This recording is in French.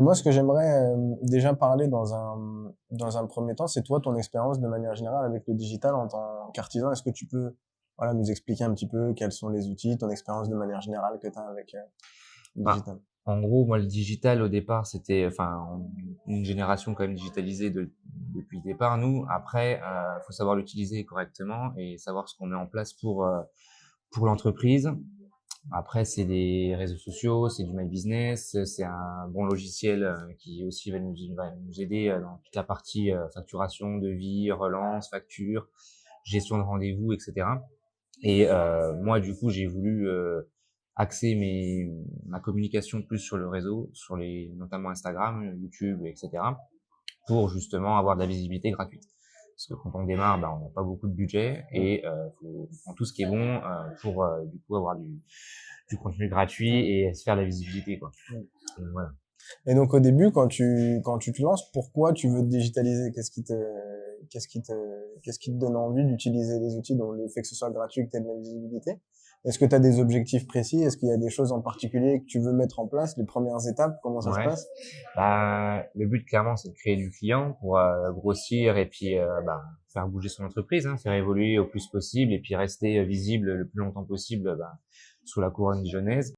Moi, ce que j'aimerais déjà parler dans un premier temps, c'est toi, ton expérience de manière générale avec le digital en tant qu'artisan. Est-ce que tu peux voilà, nous expliquer un petit peu quels sont les outils, ton expérience de manière générale que tu as avec le Enfin, digital? en gros, moi, le digital, au départ, c'était, une génération quand même digitalisée depuis le départ, nous. Après, faut savoir l'utiliser correctement et savoir ce qu'on met en place pour l'entreprise. Après, c'est des réseaux sociaux, c'est du My Business, c'est un bon logiciel qui aussi va nous aider dans toute la partie facturation, devis, relance, facture, gestion de rendez-vous, etc. Et moi, du coup, j'ai voulu axer ma communication plus sur le réseau, notamment Instagram, YouTube, etc., pour justement avoir de la visibilité gratuite. Parce que quand on démarre, ben, on n'a pas beaucoup de budget et on prend tout ce qui est bon pour du coup avoir du contenu gratuit Mm, et se faire de la visibilité, quoi. mm. Donc, voilà. Et donc au début, quand tu te lances, pourquoi tu veux te digitaliser? Qu'est-ce qui te donne envie d'utiliser les outils, dont le fait que ce soit gratuit, que tu aies de la visibilité? Est-ce que tu as des objectifs précis? Est-ce qu'il y a des choses en particulier que tu veux mettre en place? Les premières étapes, comment ça se Ouais. passe? Bah, le but clairement, c'est de créer du client pour grossir et puis faire bouger son entreprise, hein, faire évoluer au plus possible et puis rester visible le plus longtemps possible sous la couronne dijonnaise.